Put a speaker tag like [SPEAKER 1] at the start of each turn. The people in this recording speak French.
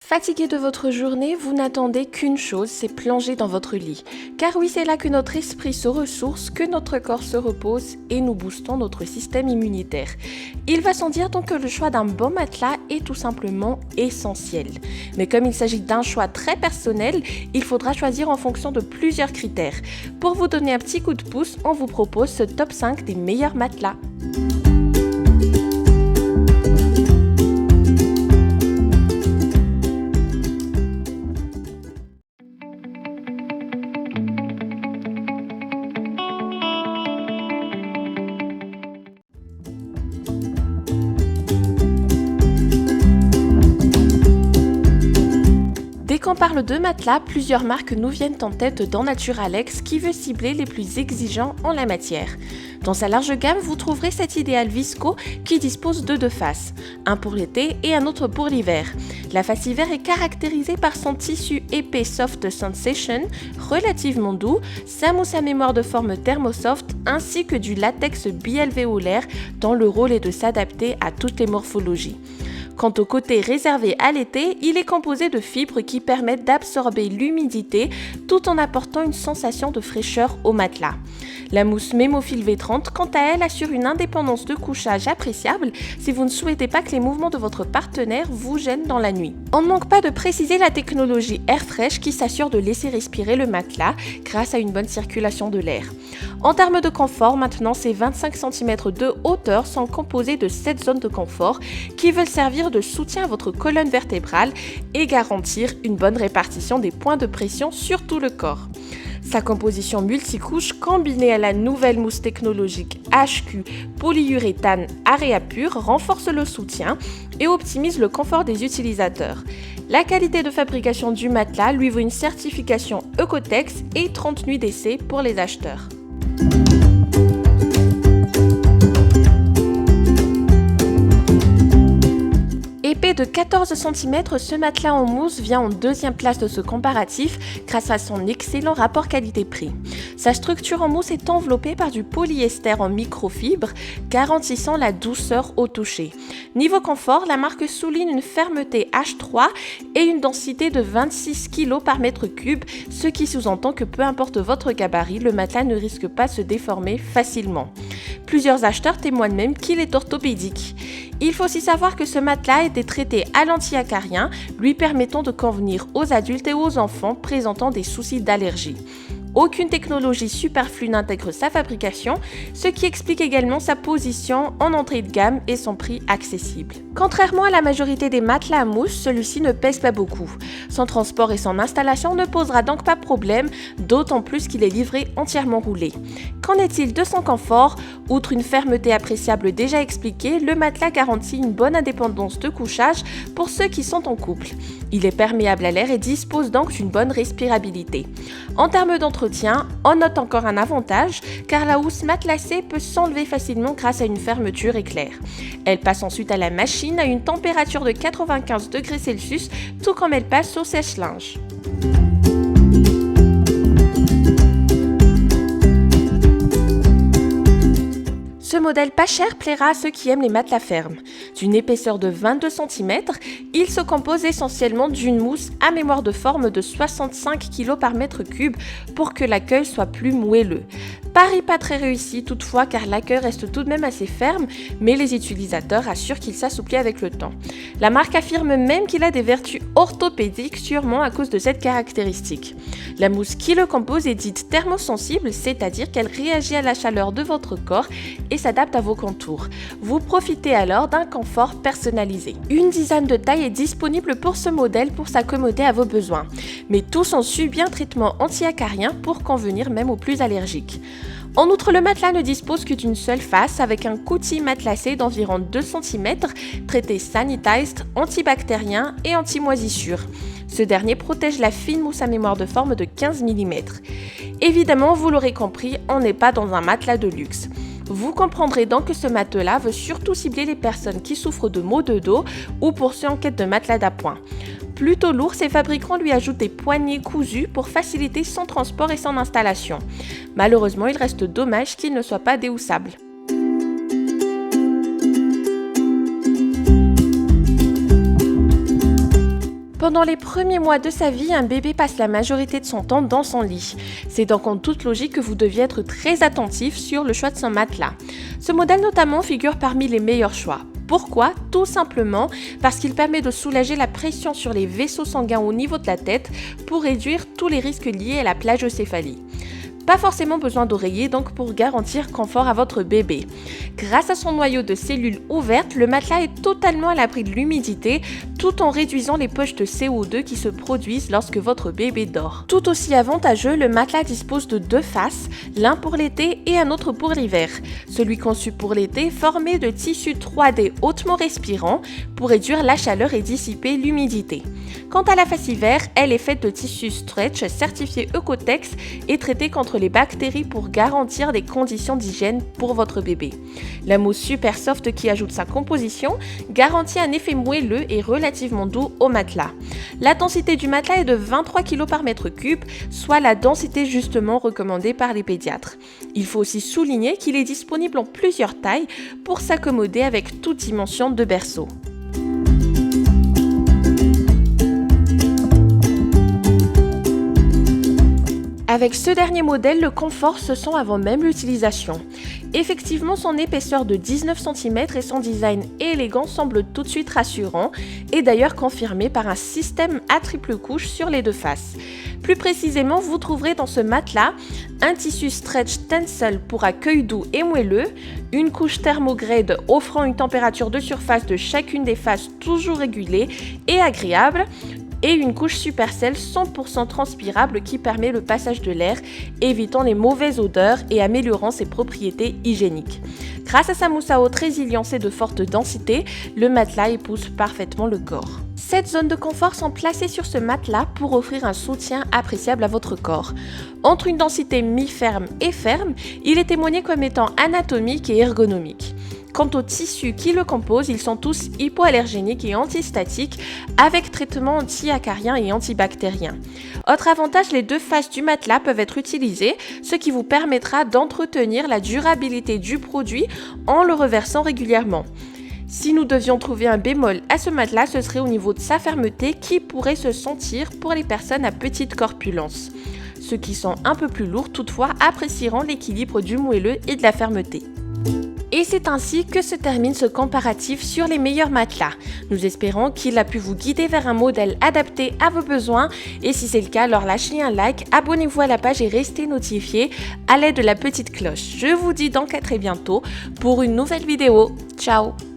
[SPEAKER 1] Fatigué de votre journée, vous n'attendez qu'une chose, c'est plonger dans votre lit. Car oui, c'est là que notre esprit se ressource, que notre corps se repose et nous boostons notre système immunitaire. Il va sans dire donc que le choix d'un bon matelas est tout simplement essentiel. Mais comme il s'agit d'un choix très personnel, il faudra choisir en fonction de plusieurs critères. Pour vous donner un petit coup de pouce, on vous propose ce top 5 des meilleurs matelas. Dès qu'on parle de matelas, plusieurs marques nous viennent en tête dans Naturalex qui veut cibler les plus exigeants en la matière. Dans sa large gamme, vous trouverez cet idéal Visco qui dispose de deux faces, un pour l'été et un autre pour l'hiver. La face hiver est caractérisée par son tissu épais Soft Sensation, relativement doux, sa mousse à mémoire de forme thermosoft ainsi que du latex bialvéolaire dont le rôle est de s'adapter à toutes les morphologies. Quant au côté réservé à l'été, il est composé de fibres qui permettent d'absorber l'humidité tout en apportant une sensation de fraîcheur au matelas. La mousse Mémophile V30, quant à elle, assure une indépendance de couchage appréciable si vous ne souhaitez pas que les mouvements de votre partenaire vous gênent dans la nuit. On ne manque pas de préciser la technologie Airfresh qui s'assure de laisser respirer le matelas grâce à une bonne circulation de l'air. En termes de confort, maintenant, ces 25 cm de hauteur sont composés de 7 zones de confort qui veulent servir de soutien à votre colonne vertébrale et garantir une bonne répartition des points de pression sur tout le corps. Sa composition multicouche combinée à la nouvelle mousse technologique HQ polyuréthane Area Pure renforce le soutien et optimise le confort des utilisateurs. La qualité de fabrication du matelas lui vaut une certification Ecotex et 30 nuits d'essai pour les acheteurs. Épais de 14 cm, ce matelas en mousse vient en deuxième place de ce comparatif grâce à son excellent rapport qualité-prix. Sa structure en mousse est enveloppée par du polyester en microfibre, garantissant la douceur au toucher. Niveau confort, la marque souligne une fermeté H3 et une densité de 26 kg par mètre cube, ce qui sous-entend que peu importe votre gabarit, le matelas ne risque pas de se déformer facilement. Plusieurs acheteurs témoignent même qu'il est orthopédique. Il faut aussi savoir que ce matelas a été traité à l'anti-acarien, lui permettant de convenir aux adultes et aux enfants présentant des soucis d'allergie. Aucune technologie superflue n'intègre sa fabrication, ce qui explique également sa position en entrée de gamme et son prix accessible. Contrairement à la majorité des matelas à mousse, celui-ci ne pèse pas beaucoup. Son transport et son installation ne posera donc pas de problème, d'autant plus qu'il est livré entièrement roulé. Qu'en est-il de son confort? Outre une fermeté appréciable déjà expliquée, le matelas garantit une bonne indépendance de couchage pour ceux qui sont en couple. Il est perméable à l'air et dispose donc d'une bonne respirabilité. En termes d'entretien, on note encore un avantage car la housse matelassée peut s'enlever facilement grâce à une fermeture éclair. Elle passe ensuite à la machine à une température de 95 degrés Celsius, tout comme elle passe au sèche-linge. Ce modèle pas cher plaira à ceux qui aiment les matelas fermes. D'une épaisseur de 22 cm, il se compose essentiellement d'une mousse à mémoire de forme de 65 kg par mètre cube pour que l'accueil soit plus moelleux. Pari pas très réussi toutefois car l'accueil reste tout de même assez ferme, mais les utilisateurs assurent qu'il s'assouplit avec le temps. La marque affirme même qu'il a des vertus orthopédiques sûrement à cause de cette caractéristique. La mousse qui le compose est dite thermosensible, c'est-à-dire qu'elle réagit à la chaleur de votre corps et s'adapte à vos contours. Vous profitez alors d'un confort personnalisé. Une dizaine de tailles est disponible pour ce modèle pour s'accommoder à vos besoins, mais tous ont subi un traitement anti-acarien pour convenir même aux plus allergiques. En outre, le matelas ne dispose que d'une seule face avec un coutil matelassé d'environ 2 cm, traité sanitized, antibactérien et anti-moisissure. Ce dernier protège la fine mousse à mémoire de forme de 15 mm. Évidemment, vous l'aurez compris, on n'est pas dans un matelas de luxe. Vous comprendrez donc que ce matelas veut surtout cibler les personnes qui souffrent de maux de dos ou pour ceux en quête de matelas d'appoint. Plutôt lourd, ses fabricants lui ajoutent des poignées cousues pour faciliter son transport et son installation. Malheureusement, il reste dommage qu'il ne soit pas déhoussable. Pendant les premiers mois de sa vie, un bébé passe la majorité de son temps dans son lit. C'est donc en toute logique que vous deviez être très attentif sur le choix de son matelas. Ce modèle notamment figure parmi les meilleurs choix. Pourquoi ? Tout simplement parce qu'il permet de soulager la pression sur les vaisseaux sanguins au niveau de la tête pour réduire tous les risques liés à la plagiocéphalie. Pas forcément besoin d'oreiller donc pour garantir confort à votre bébé. Grâce à son noyau de cellules ouvertes, le matelas est totalement à l'abri de l'humidité tout en réduisant les poches de CO2 qui se produisent lorsque votre bébé dort. Tout aussi avantageux, le matelas dispose de 2 faces, l'un pour l'été et un autre pour l'hiver. Celui conçu pour l'été formé de tissus 3D hautement respirants pour réduire la chaleur et dissiper l'humidité. Quant à la face hiver, elle est faite de tissus stretch certifiés Ecotex et traités contre les bactéries pour garantir des conditions d'hygiène pour votre bébé. La mousse super soft qui ajoute sa composition garantit un effet moelleux et relativement doux au matelas. La densité du matelas est de 23 kg par mètre cube, soit la densité justement recommandée par les pédiatres. Il faut aussi souligner qu'il est disponible en plusieurs tailles pour s'accommoder avec toute dimension de berceau. Avec ce dernier modèle, le confort se sent avant même l'utilisation. Effectivement, son épaisseur de 19 cm et son design élégant semblent tout de suite rassurants et d'ailleurs confirmé par un système à triple couche sur les 2 faces. Plus précisément, vous trouverez dans ce matelas un tissu stretch Tencel pour accueil doux et moelleux, une couche thermograde offrant une température de surface de chacune des faces toujours régulée et agréable, et une couche Supercell 100% transpirable qui permet le passage de l'air, évitant les mauvaises odeurs et améliorant ses propriétés hygiéniques. Grâce à sa mousse à eau très résilience de forte densité, le matelas épouse parfaitement le corps. 7 zones de confort sont placées sur ce matelas pour offrir un soutien appréciable à votre corps. Entre une densité mi-ferme et ferme, il est témoigné comme étant anatomique et ergonomique. Quant aux tissus qui le composent, ils sont tous hypoallergéniques et antistatiques avec traitement anti-acarien et antibactérien. Autre avantage, les 2 faces du matelas peuvent être utilisées, ce qui vous permettra d'entretenir la durabilité du produit en le reversant régulièrement. Si nous devions trouver un bémol à ce matelas, ce serait au niveau de sa fermeté qui pourrait se sentir pour les personnes à petite corpulence. Ceux qui sont un peu plus lourds toutefois apprécieront l'équilibre du moelleux et de la fermeté. Et c'est ainsi que se termine ce comparatif sur les meilleurs matelas. Nous espérons qu'il a pu vous guider vers un modèle adapté à vos besoins et si c'est le cas, alors lâchez un like, abonnez-vous à la page et restez notifiés à l'aide de la petite cloche. Je vous dis donc à très bientôt pour une nouvelle vidéo. Ciao!